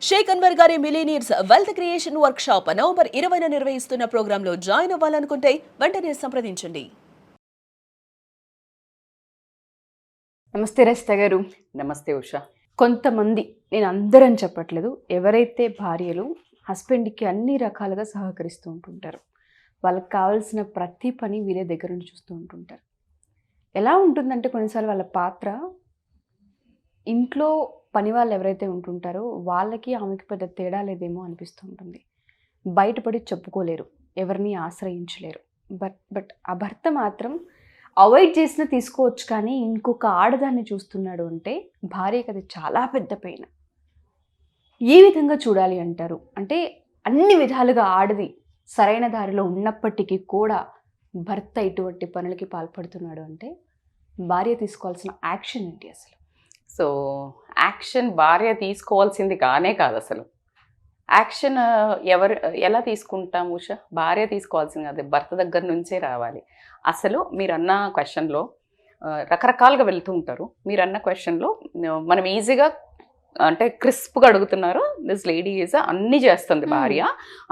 షేక్ అన్వర్ గారి millionaires wealth creation workshop November 20న నిర్వహిస్తున్న ప్రోగ్రాంలో జాయిన్ అవ్వాలనుకుంటే వెంటనే సంప్రదించండి. నమస్తే రజిత గారు. నమస్తే ఉషా. కొంతమంది, నేను అందరని చెప్పట్లేదు, ఎవరైతే భార్యలు హస్బెండ్కి అన్ని రకాలుగా సహకరిస్తూ ఉంటుంటారు, వాళ్ళకి కావాల్సిన ప్రతి పని వీరే దగ్గర నుంచి చూస్తూ ఉంటుంటారు. ఎలా ఉంటుందంటే కొన్నిసార్లు వాళ్ళ పాత్ర ఇంట్లో పని వాళ్ళు ఎవరైతే ఉంటుంటారో వాళ్ళకి ఆమెకి పెద్ద తేడా లేదేమో అనిపిస్తూ ఉంటుంది. బయటపడి చెప్పుకోలేరు, ఎవరిని ఆశ్రయించలేరు. బట్ ఆ భర్త మాత్రం అవాయిడ్ చేసినా తీసుకోవచ్చు, కానీ ఇంకొక ఆడదాన్ని చూస్తున్నాడు అంటే భార్యకి అది చాలా పెద్ద పెయిన్. ఏ విధంగా చూడాలి అంటారు? అంటే అన్ని విధాలుగా ఆడది సరైన దారిలో ఉన్నప్పటికీ కూడా భర్త ఇటువంటి పనులకి పాల్పడుతున్నాడు అంటే భార్య తీసుకోవాల్సిన యాక్షన్ ఏంటి అసలు? సో యాక్షన్ భార్య తీసుకోవాల్సింది కానే కాదు అసలు. యాక్షన్ ఎలా తీసుకుంటాం ఉషా? భార్య తీసుకోవాల్సింది కాదు, భర్త దగ్గర నుంచే రావాలి. అసలు మీరన్న క్వశ్చన్లో రకరకాలుగా వెళ్తూ ఉంటారు. మీరన్న క్వశ్చన్లో మనం ఈజీగా అంటే క్రిస్ప్గా అడుగుతున్నారు. దిస్ లేడీ ఈజ్ అన్నీ చేస్తుంది భార్య,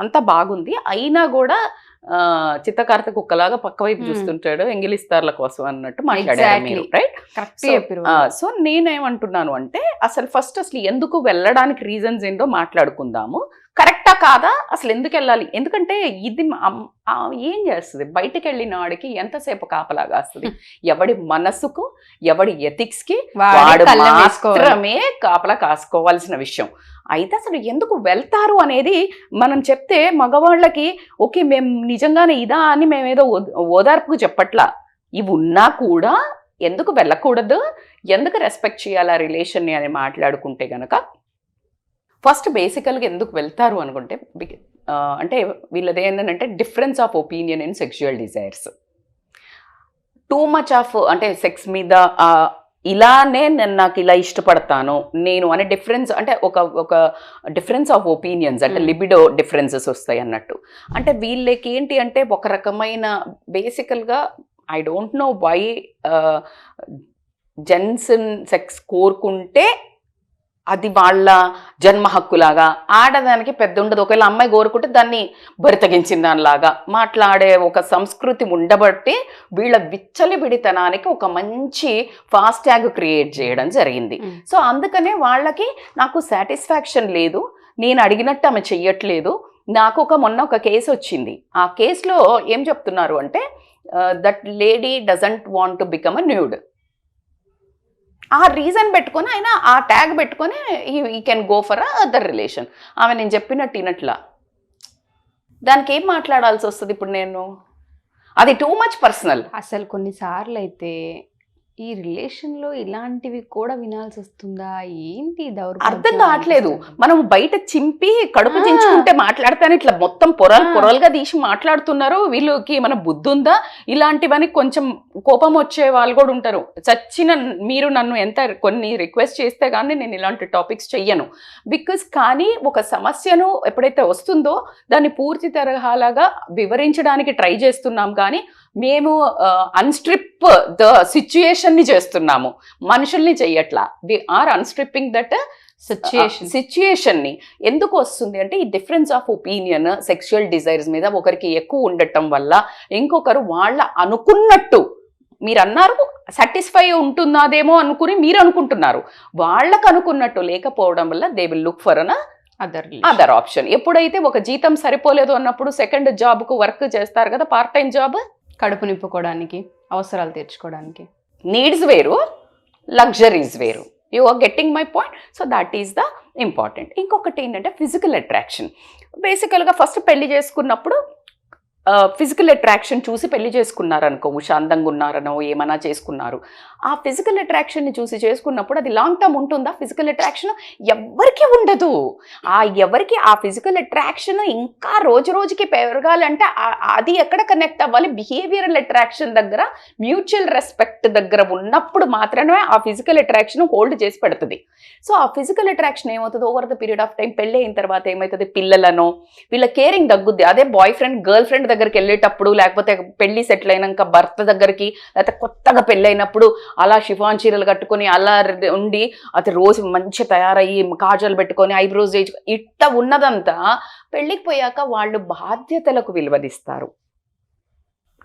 అంతా బాగుంది, అయినా కూడా చిత్తకార్త కుక్కలాగా పక్క వైపు చూస్తుంటాడు ఎంగిలిస్తార్ల కోసం అన్నట్టు మాట్లాడారు మీరు, రైట్? సో నేనేమంటున్నాను అంటే అసలు ఫస్ట్ ఎందుకు వెళ్ళడానికి రీజన్స్ ఏంటో మాట్లాడుకుందాము. కరెక్టా కాదా, అసలు ఎందుకు వెళ్ళాలి? ఎందుకంటే ఇది ఏం చేస్తుంది, బయటికి వెళ్ళిన వాడికి ఎంతసేపు కాపలా కాస్తుంది? ఎవడి మనసుకు, ఎవడి ఎథిక్స్కి వాడు మాత్రమే కాపలా కాసుకోవాల్సిన విషయం. అయితే అసలు ఎందుకు వెళ్తారు అనేది మనం చెప్తే మగవాళ్ళకి ఓకే మేము నిజంగానే ఇదా అని మేమేదో ఓదార్పుకు చెప్పట్లా. ఇవి ఉన్నా కూడా ఎందుకు వెళ్ళకూడదు, ఎందుకు రెస్పెక్ట్ చేయాలి ఆ రిలేషన్ని అని మాట్లాడుకుంటే గనక ఫస్ట్ బేసికల్గా ఎందుకు వెళ్తారు అనుకుంటే అంటే వీళ్ళది ఏంటంటే difference of opinion in sexual desires. Too much of అంటే సెక్స్ మీద ఇలానే నేను నాకు ఇలా ఇష్టపడతాను నేను అనే డిఫరెన్స్, అంటే ఒక డిఫరెన్స్ ఆఫ్ ఒపీనియన్స్, అంటే లిబిడో డిఫరెన్సెస్ వస్తాయి అన్నట్టు. అంటే వీళ్ళకి ఏంటి అంటే ఒక రకమైన బేసికల్గా I don't know why gents sex కోరుకుంటే అది వాళ్ళ జన్మ హక్కులాగా, ఆడదానికి పెద్ద ఉండదు. ఒకవేళ అమ్మాయి కోరుకుంటే దాన్ని బరితగించిన దానిలాగా మాట్లాడే ఒక సంస్కృతి ఉండబట్టి వీళ్ళ విచ్చలిబిడితనానికి ఒక మంచి ఫాస్ట్ ట్యాగ్ క్రియేట్ చేయడం జరిగింది. సో అందుకనే వాళ్ళకి నాకు సాటిస్ఫాక్షన్ లేదు, నేను అడిగినట్టు ఆమె చెయ్యట్లేదు. నాకు మొన్న ఒక కేసు వచ్చింది. ఆ కేసులో ఏం చెప్తున్నారు అంటే that lady doesn't want to become a nude. ఆ రీజన్ పెట్టుకొని ఆయన ఆ ట్యాగ్ పెట్టుకొని ఈ can go for other relation. ఆమె నేను చెప్పినట్టు వినట్లా, దానికి ఏం మాట్లాడాల్సి వస్తుంది ఇప్పుడు నేను? అది టూ మచ్ పర్సనల్. అసలు కొన్నిసార్లు అయితే ఈ రిలేషన్లో ఇలాంటివి కూడా వినాల్సి వస్తుందా? ఏంటి అర్థం కావట్లేదు. మనం బయట చింపి కడుపు చించుకుంటే మాట్లాడతాను, ఇట్లా మొత్తం పొరలుగా తీసి మాట్లాడుతున్నారు. వీళ్ళకి మన బుద్ధి ఉందా? ఇలాంటివని కొంచెం కోపం వచ్చే వాళ్ళు కూడా ఉంటారు. చచ్చిన మీరు నన్ను ఎంత కొన్ని రిక్వెస్ట్ చేస్తే కానీ నేను ఇలాంటి టాపిక్స్ చెయ్యను. బికాజ్ కానీ ఒక సమస్యను ఎప్పుడైతే వస్తుందో దాన్ని పూర్తి తరహాలాగా వివరించడానికి ట్రై చేస్తున్నాం, కానీ మేము అన్స్ట్రిప్ ద సిచ్యుయేషన్ని చేస్తున్నాము, మనుషుల్ని చెయ్యట్లా. We are అన్స్ట్రిప్పింగ్ that సిచ్యుయేషన్ని. ఎందుకు వస్తుంది అంటే ఈ difference of opinion sexual desires మీద ఒకరికి ఎక్కువ ఉండటం వల్ల ఇంకొకరు వాళ్ళ అనుకున్నట్టు, మీరు అన్నారు సాటిస్ఫై ఉంటున్నదేమో అనుకుని మీరు అనుకుంటున్నారు, వాళ్ళకు అనుకున్నట్టు లేకపోవడం వల్ల they will look for an other option. ఎప్పుడైతే ఒక జీతం సరిపోలేదు అన్నప్పుడు సెకండ్ జాబ్కు వర్క్ చేస్తారు కదా, పార్ట్ టైం జాబ్, కడుపు నింపుకోవడానికి, అవసరాలు తీర్చుకోవడానికి. నీడ్స్ వేరు, లగ్జరీస్ వేరు. You are getting my point. So that is the important. ఇంకొకటి ఏంటంటే ఫిజికల్ అట్రాక్షన్. బేసికల్గా ఫస్ట్ పెళ్లి చేసుకున్నప్పుడు ఫిజికల్ అట్రాక్షన్ చూసి పెళ్లి చేసుకున్నారు అనుకో, ఉషా అందంగా ఉన్నారనో ఏమైనా చేసుకున్నారు. ఆ ఫిజికల్ అట్రాక్షన్ని చూసి చేసుకున్నప్పుడు అది లాంగ్ టర్మ్ ఉంటుందా? ఫిజికల్ అట్రాక్షన్ ఎవరికి ఉండదు. ఎవరికి ఆ ఫిజికల్ అట్రాక్షన్ ఇంకా రోజు రోజుకి పెరగాలంటే అది ఎక్కడ కనెక్ట్ అవ్వాలి? బిహేవియరల్ అట్రాక్షన్ దగ్గర, మ్యూచువల్ రెస్పెక్ట్ దగ్గర ఉన్నప్పుడు మాత్రమే ఆ ఫిజికల్ అట్రాక్షన్ హోల్డ్ చేసి పెడుతుంది. సో ఆ ఫిజికల్ అట్రాక్షన్ ఏమవుతుంది over the period of time, పెళ్ళి అయిన తర్వాత ఏమవుతుంది, పిల్లలను వీళ్ళ కేరింగ్ తగ్గుద్ది. అదే బాయ్ ఫ్రెండ్ గర్ల్ ఫ్రెండ్ దగ్గరికి వెళ్ళేటప్పుడు, లేకపోతే పెళ్లి సెటిల్ అయినాక భర్త దగ్గరికి, లేకపోతే కొత్తగా పెళ్ళైనప్పుడు అలా షిఫాన్ చీరలు కట్టుకొని అలా ఉండి అది రోజు మంచిగా తయారయ్యి కాజాలు పెట్టుకొని ఐబ్రోస్ చేయించు ఇట్ట ఉన్నదంతా పెళ్ళికి పోయాక వాళ్ళు బాధ్యతలకు విలువనిస్తారు,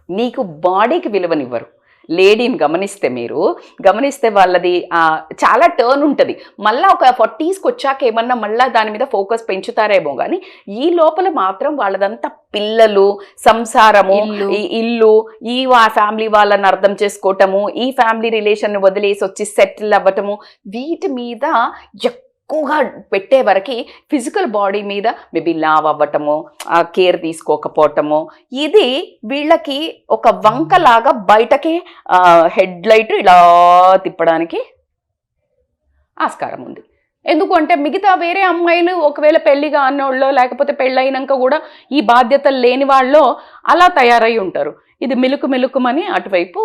నీకు బాడీకి విలువనివ్వరు. లేడీని గమనిస్తే వాళ్ళది చాలా టర్న్ ఉంటుంది. మళ్ళీ ఒక 40స్కి వచ్చాక ఏమన్నా మళ్ళీ దాని మీద ఫోకస్ పెంచుతారేమో కానీ ఈ లోపల మాత్రం వాళ్ళదంతా పిల్లలు, సంసారము, ఇల్లు, ఈ ఫ్యామిలీ వాళ్ళని అర్థం చేసుకోవటము, ఈ ఫ్యామిలీ రిలేషన్ వదిలేసి వచ్చి సెటిల్ అవ్వటము, వీటి మీద ఎక్కువగా పెట్టే వరకు ఫిజికల్ బాడీ మీద మేబీ లావ్ అవ్వటము, కేర్ తీసుకోకపోవటము, ఇది వీళ్ళకి ఒక వంకలాగా బయటకే హెడ్ లైట్ ఇలా తిప్పడానికి ఆస్కారం ఉంది. ఎందుకు అంటే మిగతా వేరే అమ్మాయిలు ఒకవేళ పెళ్లిగా అన్నోళ్ళో లేకపోతే పెళ్ళైనాక కూడా ఈ బాధ్యతలు లేని వాళ్ళు అలా తయారై ఉంటారు. ఇది మిలుకుమని అటువైపు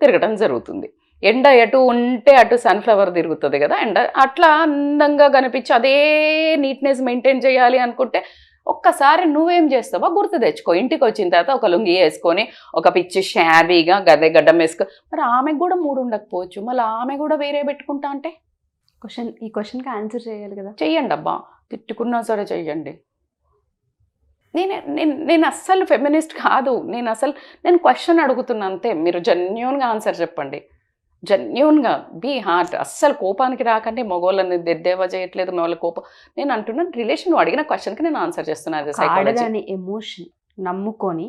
తిరగడం జరుగుతుంది. ఎండ ఎటు ఉంటే అటు సన్ఫ్లవర్ తిరుగుతుంది కదా, ఎండ అట్లా అందంగా కనిపించి అదే నీట్నెస్ మెయింటైన్ చేయాలి అనుకుంటే ఒక్కసారి నువ్వేం చేస్తావో గుర్తు తెచ్చుకో. ఇంటికి వచ్చిన తర్వాత ఒక లుంగి వేసుకొని ఒక పిచ్చి షాబీగా గడ్డం వేసుకో. మరి ఆమెకు కూడా మూడు ఉండకపోవచ్చు, మళ్ళీ ఆమె కూడా వేరే పెట్టుకుంటా అంటే ఈ క్వశ్చన్కి ఆన్సర్ చేయాలి కదా. చెయ్యండి అబ్బా, తిట్టుకున్నా సరే చెయ్యండి. నేను అస్సలు ఫెమినిస్ట్ కాదు, నేను క్వశ్చన్ అడుగుతున్నా అంతే. మీరు జెన్యూన్గా ఆన్సర్ చెప్పండి, జెన్యూన్గా బీ హార్ట్. అస్సలు కోపానికి రాకంటే మగవాళ్ళని దెద్దేవా చేయట్లేదు వాళ్ళ కోపం. నేను అంటున్నాను రిలేషన్ నువ్వు అడిగిన క్వశ్చన్కి నేను ఆన్సర్ చేస్తున్నాను. ఆడదాని ఎమోషన్ నమ్ముకొని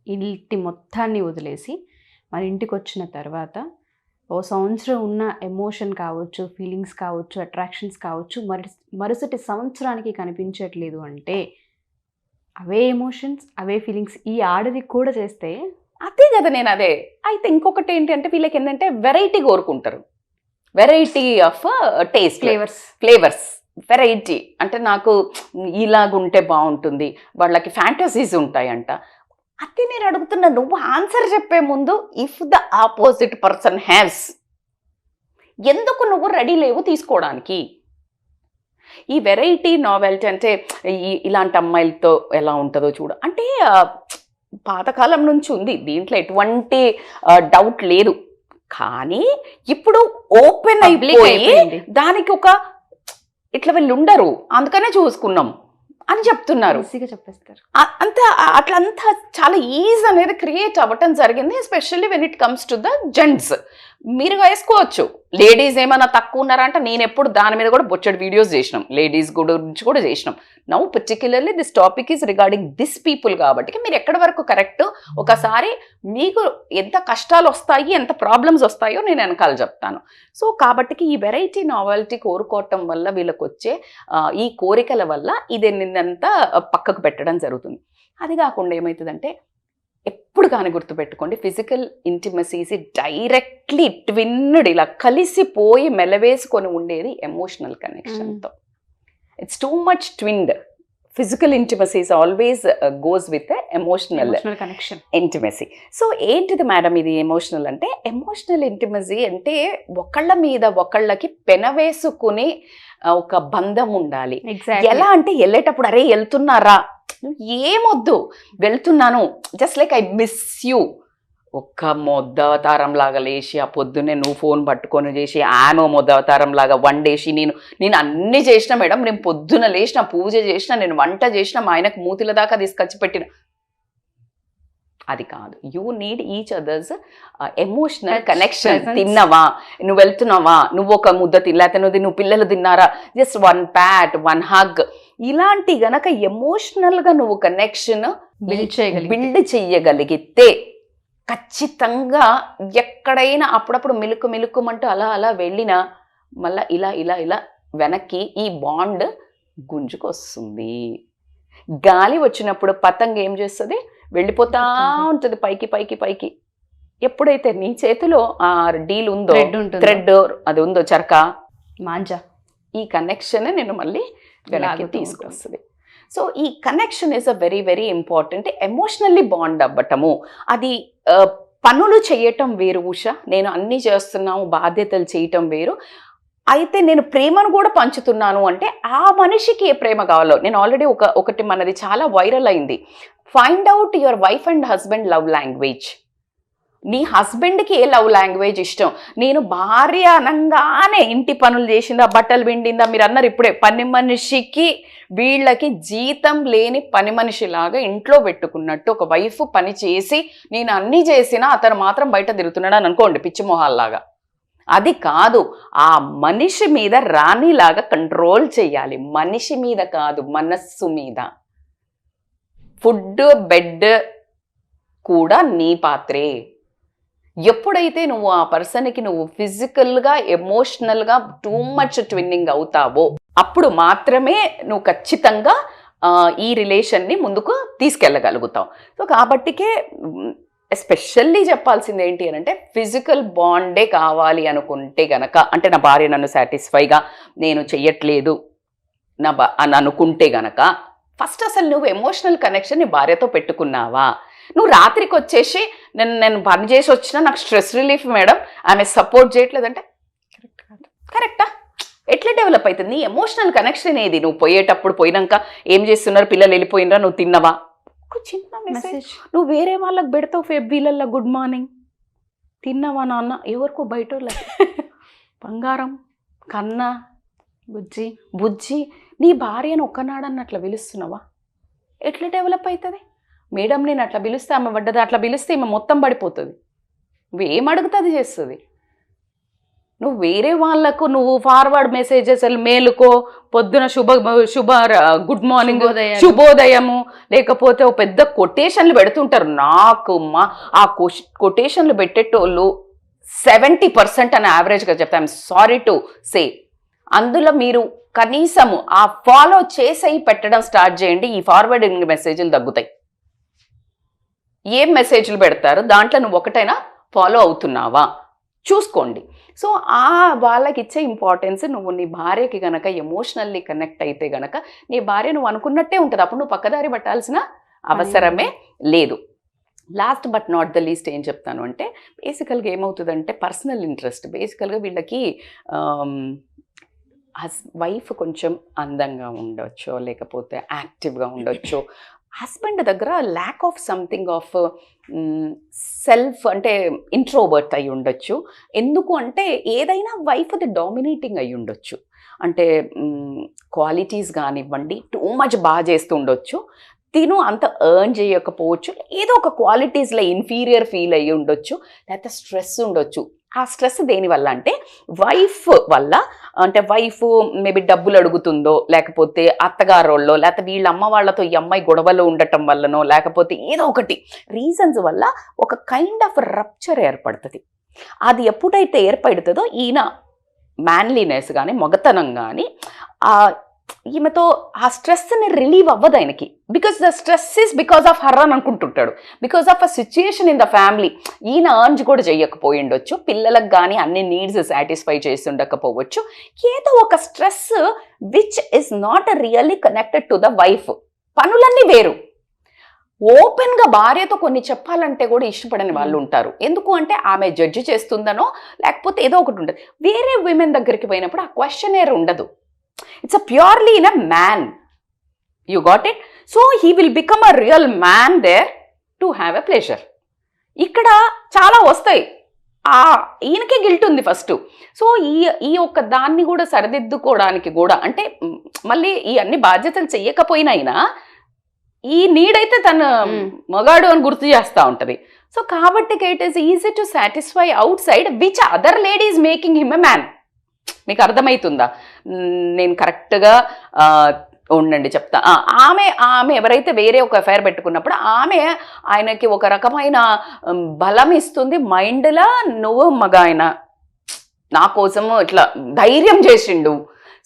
ఇంటి మొత్తాన్ని వదిలేసి మన ఇంటికి వచ్చిన తర్వాత ఓ సంవత్సరం ఉన్న ఎమోషన్ కావచ్చు, ఫీలింగ్స్ కావచ్చు, అట్రాక్షన్స్ కావచ్చు, మరుసటి సంవత్సరానికి కనిపించట్లేదు అంటే అవే ఎమోషన్స్, అవే ఫీలింగ్స్ ఈ ఆడది కూడా చేస్తే అదే కదా. నేను అదే అయితే ఇంకొకటి ఏంటి అంటే వీళ్ళకి ఏంటంటే వెరైటీ కోరుకుంటారు, variety of taste, flavours variety. అంటే నాకు ఇలాగుంటే బాగుంటుంది, వాళ్ళకి ఫ్యాంటసీస్ ఉంటాయంట. అదే నేను అడుగుతున్నా, నువ్వు ఆన్సర్ చెప్పే ముందు if the opposite person has, ఎందుకు నువ్వు రెడీ లేవు తీసుకోవడానికి? ఈ వెరైటీ నావెల్టీ అంటే ఇలాంటి అమ్మాయిలతో ఎలా ఉంటుందో చూడు అంటే పాతకాలం నుంచి ఉంది, దీంట్లో ఎటువంటి డౌట్ లేదు. కానీ ఇప్పుడు ఓపెన్ అయిపోయి దానికి ఒక ఇట్లా వీళ్ళు ఉండరు అందుకనే చూసుకున్నాం అని చెప్తున్నారు, చెప్పేస్తారు. అంతా అట్లంతా చాలా ఈజ్ అనేది క్రియేట్ అవ్వటం జరిగింది. Especially when it comes to the gents. మీరు వేసుకోవచ్చు, లేడీస్ ఏమైనా తక్కువ ఉన్నారా అంటే నేను ఎప్పుడు దాని మీద కూడా బొచ్చడి వీడియోస్ చేసినాం, లేడీస్ గురించి కూడా చేసినాం. Now particularly this topic is regarding this people కాబట్టి మీరు ఎక్కడి వరకు కరెక్ట్, ఒకసారి మీకు ఎంత కష్టాలు వస్తాయి, ఎంత ప్రాబ్లమ్స్ వస్తాయో నేను వెనకాల చెప్తాను. సో కాబట్టి ఈ వెరైటీ నావెల్టీ కోరుకోవటం వల్ల వీళ్ళకి వచ్చే ఈ కోరికల వల్ల ఇది నిన్నంతా పక్కకు పెట్టడం జరుగుతుంది. అది కాకుండా ఏమవుతుందంటే ఎప్పుడు కానీ గుర్తుపెట్టుకోండి, ఫిజికల్ ఇంటిమసీస్ డైరెక్ట్లీ ట్విన్డ్ ఇలా కలిసిపోయి మెలవేసుకొని ఉండేది ఎమోషనల్ కనెక్షన్తో. It's too much twined. Physical intimacies always goes with emotional connection intimacy. So ఏంటిది మేడం ఇది ఎమోషనల్ అంటే? ఎమోషనల్ ఇంటిమసీ అంటే ఒకళ్ళ మీద ఒకళ్ళకి పెనవేసుకుని ఒక బంధం ఉండాలి. ఎలా అంటే వెళ్ళేటప్పుడు అరే వెళ్తున్నారా, ఏమొద్దు వెళ్తున్నాను, just like I miss you. ఒక్క మొద్దవతారం లాగా లేచి ఆ పొద్దున్నే నువ్వు ఫోన్ పట్టుకొని చేసి ఆమె మొద్దవతారం లాగా వండేసి నేను అన్ని చేసిన మేడం, నేను పొద్దున లేచిన పూజ చేసిన, నేను వంట చేసిన, మా ఆయనకు మూతిల దాకా తీసుకొచ్చి పెట్టిన, అది కాదు. You need each others emotional connection. తిన్నావా, నువ్వు వెళ్తున్నావా, నువ్వు ఒక ముద్ద తినలేకపోతే నువ్వు పిల్లలు తిన్నారా, just one Pat, one hug, ఇలాంటి గనక ఎమోషనల్గా నువ్వు కనెక్షన్ బిల్డ్ చెయ్యగలిగితే ఖచ్చితంగా ఎక్కడైనా అప్పుడప్పుడు మిలుకుమంటూ అలా వెళ్ళినా మళ్ళీ ఇలా వెనక్కి ఈ బాండ్ గుంజుకొస్తుంది. గాలి వచ్చినప్పుడు పతంగ ఏం చేస్తుంది, వెళ్ళిపోతా ఉంటుంది పైకి. ఎప్పుడైతే నీ చేతిలో ఆ డీల్ ఉందో, థ్రెడ్ అది ఉందో, చరక మాంజా, ఈ కనెక్షన్ నేను మళ్ళీ వెనక్కి తీసుకొస్తుంది. సో ఈ connection is a very very important. Emotionally bond అవ్వటము, అది పనులు చేయటం వేరు ఉష, నేను అన్నీ చేస్తున్నాము బాధ్యతలు చేయటం వేరు. అయితే నేను ప్రేమను కూడా పంచుతున్నాను అంటే ఆ మనిషికి ఏ ప్రేమ కావాలో. నేను ఆల్రెడీ ఒకటి మనది చాలా వైరల్ అయింది. Find out your wife and husband love language. నీ హస్బెండ్కి ఏ లవ్ లాంగ్వేజ్ ఇష్టం? నేను భార్య అనగానే ఇంటి పనులు చేసిందా, బట్టలు పిండిందా, మీరు అన్నారు ఇప్పుడే పని మనిషికి, వీళ్ళకి జీతం లేని పని మనిషిలాగా ఇంట్లో పెట్టుకున్నట్టు ఒక వైఫ్ పని చేసి నేను అన్నీ చేసినా అతను మాత్రం బయట తిరుగుతున్నాడు అని అనుకోండి, పిచ్చి మొహాల్లాగా. అది కాదు, ఆ మనిషి మీద రాణిలాగా కంట్రోల్ చేయాలి. మనిషి మీద కాదు, మనస్సు మీద. ఫుడ్ బెడ్ కూడా నీ పాత్రే. ఎప్పుడైతే నువ్వు ఆ పర్సన్కి నువ్వు ఫిజికల్గా ఎమోషనల్గా టూ మచ్ ట్విన్నింగ్ అవుతావో అప్పుడు మాత్రమే నువ్వు ఖచ్చితంగా ఈ రిలేషన్ని ముందుకు తీసుకెళ్ళగలుగుతావు. సో కాబట్టికే ఎస్పెషల్లీ చెప్పాల్సింది ఏంటి అని అంటే ఫిజికల్ బాండే కావాలి అనుకుంటే గనక, అంటే నా భార్య నన్ను సాటిస్ఫైగా నేను చెయ్యట్లేదు అని అనుకుంటే గనక ఫస్ట్ అసలు నువ్వు ఎమోషనల్ కనెక్షన్ నీ భార్యతో పెట్టుకున్నావా? నువ్వు రాత్రికి వచ్చేసి నేను పని చేసి వచ్చినా నాకు స్ట్రెస్ రిలీఫ్ మేడం, ఆమె సపోర్ట్ చేయట్లేదంటే కరెక్ట్ కాదు. కరెక్టా? ఎట్లా డెవలప్ అవుతుంది నీ ఎమోషనల్ కనెక్షన్? ఏది నువ్వు పోయేటప్పుడు పోయినాక ఏం చేస్తున్నారు, పిల్లలు వెళ్ళిపోయినరా, నువ్వు తిన్నవా, ఒక చిన్న మెసేజ్ నువ్వు వేరే వాళ్ళకి పెడతావు ఫెబ్బీలల్లో, గుడ్ మార్నింగ్, తిన్నావా నాన్న, ఎవరికో బయట బంగారం, కన్నా, బుజ్జి బుజ్జి, నీ భార్యను ఒక్కనాడన్న అట్లా పిలుస్తున్నావా? ఎట్లా డెవలప్ అవుతుంది? మేడం నేను అట్లా పిలుస్తే ఆమె పడ్డది, అట్లా పిలిస్తే ఈమె మొత్తం పడిపోతుంది. నువ్వేం అడుగుతుంది చేస్తుంది. నువ్వు వేరే వాళ్ళకు నువ్వు ఫార్వర్డ్ మెసేజెస్ మేలుకో, పొద్దున శుభ గుడ్ మార్నింగ్, శుభోదయము, లేకపోతే ఒక పెద్ద కొటేషన్లు పెడుతుంటారు. నాకు ఆ కొటేషన్లు పెట్టేటోళ్ళు 70% అని యావరేజ్గా చెప్తా. I'm sorry to say. అందులో మీరు కనీసము ఆ ఫాలో చేసి పెట్టడం స్టార్ట్ చేయండి, ఈ ఫార్వర్డింగ్ మెసేజ్లు తగ్గుతాయి. ఏం మెసేజ్లు పెడతారు, దాంట్లో నువ్వు ఒకటైనా ఫాలో అవుతున్నావా చూసుకోండి. సో ఆ వాళ్ళకి ఇచ్చే ఇంపార్టెన్స్, నువ్వు నీ భార్యకి గనక ఎమోషనల్లీ కనెక్ట్ అయితే గనక నీ భార్య నువ్వు అనుకున్నట్టే ఉంటుంది. అప్పుడు నువ్వు పక్కదారి పట్టాల్సిన అవసరమే లేదు. Last but not the least ఏం చెప్తాను అంటే, బేసికల్గా ఏమవుతుందంటే పర్సనల్ ఇంట్రెస్ట్. బేసికల్గా వీళ్ళకి వైఫ్ కొంచెం అందంగా ఉండొచ్చు, లేకపోతే యాక్టివ్గా ఉండొచ్చు. హస్బెండ్ దగ్గర lack of something of self, అంటే ఇంట్రోవర్ట్ అయి ఉండొచ్చు. ఎందుకు అంటే ఏదైనా వైఫ్ అది డామినేటింగ్ అయి ఉండొచ్చు. అంటే క్వాలిటీస్ కానివ్వండి, టూ మచ్ బాగా చేస్తూ ఉండొచ్చు, తిను అంత ఎర్న్ చేయకపోవచ్చు, ఏదో ఒక క్వాలిటీస్లో ఇన్ఫీరియర్ ఫీల్ అయ్యి ఉండొచ్చు, లేకపోతే స్ట్రెస్ ఉండొచ్చు. ఆ స్ట్రెస్ దేనివల్ల అంటే వైఫ్ వల్ల. అంటే వైఫ్ మేబీ డబ్బులు అడుగుతుందో, లేకపోతే అత్తగారోళ్ళో, లేకపోతే వీళ్ళ అమ్మ వాళ్ళతో ఈ అమ్మాయి గొడవలు ఉండటం వల్లనో, లేకపోతే ఏదో ఒకటి రీజన్స్ వల్ల ఒక కైండ్ ఆఫ్ రప్చర్ ఏర్పడుతుంది. అది ఎప్పుడైతే ఏర్పడుతుందో ఈయన మ్యాన్లీనెస్ కానీ మొగతనం కానీ ఈమెతో ఆ స్ట్రెస్ని రిలీవ్ అవ్వదు ఆయనకి. Because the stress is because of her అని అనుకుంటుంటాడు, because of a situation in the family. ఈయన అర్న్స్ కూడా చేయకపోయి ఉండొచ్చు, పిల్లలకు కానీ అన్ని నీడ్స్ సాటిస్ఫై చేసి ఉండకపోవచ్చు. ఏదో ఒక stress which is not really connected to the wife. పనులన్నీ వేరు. ఓపెన్గా భార్యతో కొన్ని చెప్పాలంటే కూడా ఇష్టపడని వాళ్ళు ఉంటారు. ఎందుకు అంటే ఆమె జడ్జి చేస్తుందనో, లేకపోతే ఏదో ఒకటి ఉంటుంది. వేరే విమెన్ దగ్గరికి పోయినప్పుడు ఆ క్వశ్చనేర్ ఉండదు. It's a purely in a man. You got it? So he will become a real man there to have a pleasure. ఇక్కడ చాలా వస్తాయి. ఈయనకే గిల్ట్ ఉంది ఫస్ట్. సో ఈ ఒక్క దాన్ని కూడా సరిదిద్దుకోవడానికి కూడా, అంటే మళ్ళీ ఈ అన్ని బాధ్యతలు చెయ్యకపోయినా అయినా ఈ నీడైతే తన మగాడు అని గుర్తు చేస్తూ ఉంటుంది. సో కాబట్టి it is easy to satisfy out side which other lady is making him a man. మీకు అర్థమవుతుందా? నేను కరెక్ట్గా ఉండండి చెప్తా. ఆమె ఎవరైతే వేరే ఒక అఫైర్ పెట్టుకున్నప్పుడు ఆమె ఆయనకి ఒక రకమైన బలం ఇస్తుంది మైండ్లా, నువ్వు మగ ఆయన నా కోసము ఇట్లా ధైర్యం చేసిండు.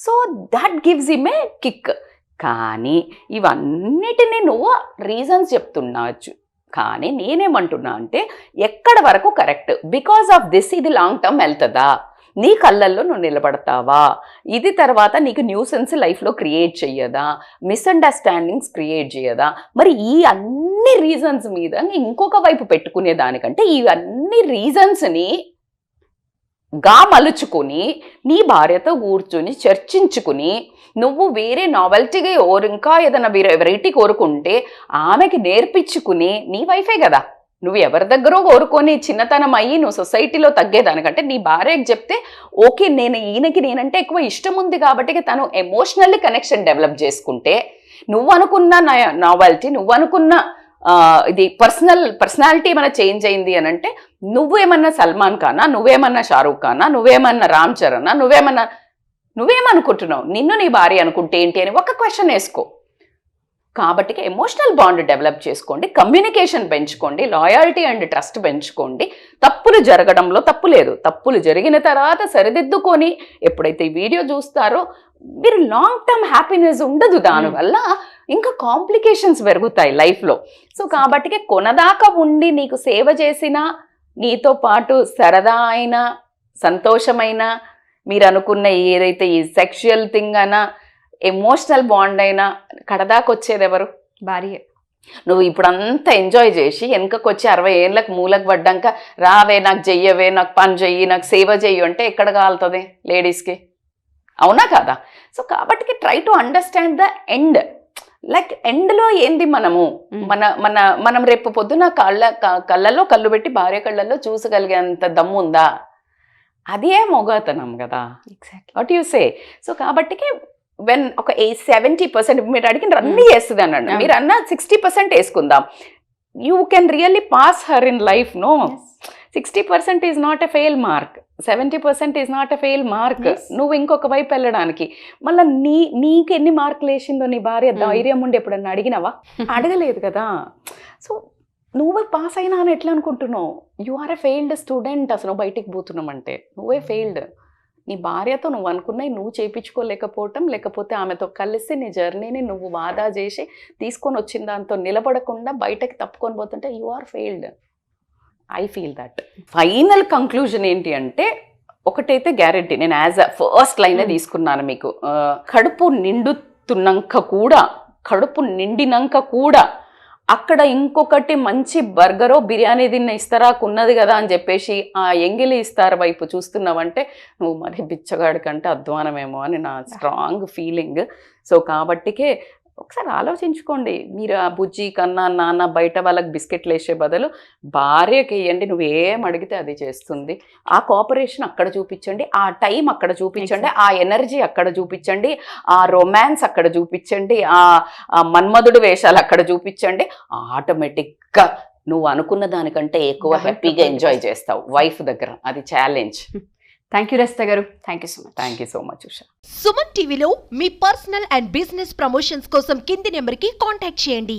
So that gives him a kick. కానీ ఇవన్నిటినీ నువ్వు రీజన్స్ చెప్తున్నావచ్చు. కానీ నేనేమంటున్నా అంటే ఎక్కడ వరకు కరెక్ట్, బికాస్ ఆఫ్ దిస్ ఇది లాంగ్ టర్మ్ వెళ్తుందా, నీ కళ్ళల్లో నువ్వు నిలబడతావా, ఇది తర్వాత నీకు న్యూసెన్స్ లైఫ్లో క్రియేట్ చెయ్యదా, మిస్అండర్స్టాండింగ్స్ క్రియేట్ చేయదా? మరి ఈ అన్ని రీజన్స్ మీద ఇంకొక వైపు పెట్టుకునే దానికంటే ఇవన్నీ రీజన్స్ని మలుచుకుని నీ భార్యతో కూర్చుని చర్చించుకుని నువ్వు వేరే నావెల్టీగా ఇంకా ఏదైనా వెరైటీ కోరుకుంటే ఆమెకి నేర్పించుకుని నీ వైఫే కదా, నువ్వు ఎవరి దగ్గర కోరుకొని చిన్నతనం అయ్యి నువ్వు సొసైటీలో తగ్గేదానికంటే నీ భార్యకి చెప్తే ఓకే ఈయనకి నేనంటే ఎక్కువ ఇష్టం ఉంది కాబట్టి తను ఎమోషనల్లీ కనెక్షన్ డెవలప్ చేసుకుంటే నువ్వు అనుకున్న నావెల్టీ, నువ్వు అనుకున్న ఇది పర్సనాలిటీ ఏమైనా చేంజ్ అయింది అని అంటే నువ్వేమన్నా సల్మాన్ ఖానా, నువ్వేమన్నా షారూఖ్ ఖానా, నువ్వేమన్నా రామ్ చరణా, నువ్వేమనుకుంటున్నావు, నిన్ను నీ భార్య అనుకుంటే ఏంటి అని ఒక క్వశ్చన్ వేసుకో. కాబట్టి ఎమోషనల్ బాండ్ డెవలప్ చేసుకోండి, కమ్యూనికేషన్ పెంచుకోండి, లాయాలిటీ అండ్ ట్రస్ట్ పెంచుకోండి. తప్పులు జరగడంలో తప్పు లేదు, తప్పులు జరిగిన తర్వాత సరిదిద్దుకొని ఎప్పుడైతే ఈ వీడియో చూస్తారో మీరు లాంగ్ టర్మ్ హ్యాపీనెస్ ఉండదు, దానివల్ల ఇంకా కాంప్లికేషన్స్ పెరుగుతాయి లైఫ్లో. సో కాబట్టి కొనదాకా ఉండి నీకు సేవ చేసిన, నీతో పాటు సరదా అయినా సంతోషమైన, మీరు అనుకున్న ఏదైతే ఈ సెక్షువల్ థింగ్ అయినా ఎమోషనల్ బాండ్ అయినా కడదాకా వచ్చేది ఎవరు? భార్య. నువ్వు ఇప్పుడు అంతా ఎంజాయ్ చేసి వెనకకు వచ్చి 60 ఏళ్ళకి మూలకు పడ్డాక రావే నాకు చెయ్యవే, నాకు పని చెయ్యి, నాకు సేవ చెయ్యి అంటే ఎక్కడ కాలుతుంది లేడీస్కి? అవునా కదా? సో కాబట్టి try to understand the end. Like ఎండ్లో ఏంది మనము మనం రేపు పొద్దున కళ్ళల్లో కళ్ళు పెట్టి భార్య కళ్ళల్లో చూసగలిగేంత దమ్ము ఉందా? అదే మొగతనం కదా. What you say? సో కాబట్టి వెన్ ఒక 70% మీరు అడిగిన అన్నీ వేస్తుంది అన్నాడు, మీరు అన్న 60% వేసుకుందాం. You can really pass her in life. No, 60% is not a fail mark, 70% is not a fail mark. నువ్వు ఇంకొక వైపు వెళ్ళడానికి మళ్ళీ నీకు ఎన్ని మార్కులు వేసిందో నీ భార్య ధైర్యం ఉండి ఎప్పుడన్నా అడిగినావా? అడగలేదు కదా. సో నువ్వే పాస్ అయినా అని ఎట్లా అనుకుంటున్నావు? You are a failed student. అసలు బయటికి పోతున్నామంటే నువ్వే ఫెయిల్డ్. నీ భార్యతో నువ్వు అనుకున్నవి నువ్వు చేయించుకోలేకపోవటం, లేకపోతే ఆమెతో కలిసి నీ జర్నీని నువ్వు వాదా చేసి తీసుకొని వచ్చిన దాంతో నిలబడకుండా బయటకి తప్పుకొని పోతుంటే you are failed. I feel that. Final conclusion ఏంటి అంటే ఒకటైతే గ్యారెంటీ, నేను యాజ్ అ ఫస్ట్ లైనే తీసుకున్నాను మీకు. కడుపు నిండినాక కూడా అక్కడ ఇంకొకటి మంచి బర్గరో బిర్యానీ తిన్న ఇస్తారాకున్నది కదా అని చెప్పేసి ఆ ఎంగిలి ఇస్తారు వైపు చూస్తున్నావంటే నువ్వు మరి బిచ్చగాడి కంటే అధ్వానమేమో అని నా స్ట్రాంగ్ ఫీలింగ్. సో కాబట్టికే ఒకసారి ఆలోచించుకోండి. మీరు ఆ బుజ్జి కన్నా నాన్న బయట వాళ్ళకి బిస్కెట్లు వేసే బదులు భార్యకి వేయండి, నువ్వు ఏం అడిగితే అది చేస్తుంది. ఆ కోఆపరేషన్ అక్కడ చూపించండి, ఆ టైం అక్కడ చూపించండి, ఆ ఎనర్జీ అక్కడ చూపించండి, ఆ రొమాన్స్ అక్కడ చూపించండి, ఆ మన్మధుడు వేషాలు అక్కడ చూపించండి. ఆటోమేటిక్గా నువ్వు అనుకున్న దానికంటే ఎక్కువ హ్యాపీగా ఎంజాయ్ చేస్తావు వైఫ్ దగ్గర. అది ఛాలెంజ్. థ్యాంక్ యూ రస్తా గారు. Thank you so much. Thank you so much Usha. Suman టీవీలో మీ పర్సనల్ అండ్ బిజినెస్ ప్రమోషన్స్ కోసం కింది నెంబర్కి కాంటాక్ట్ చేయండి.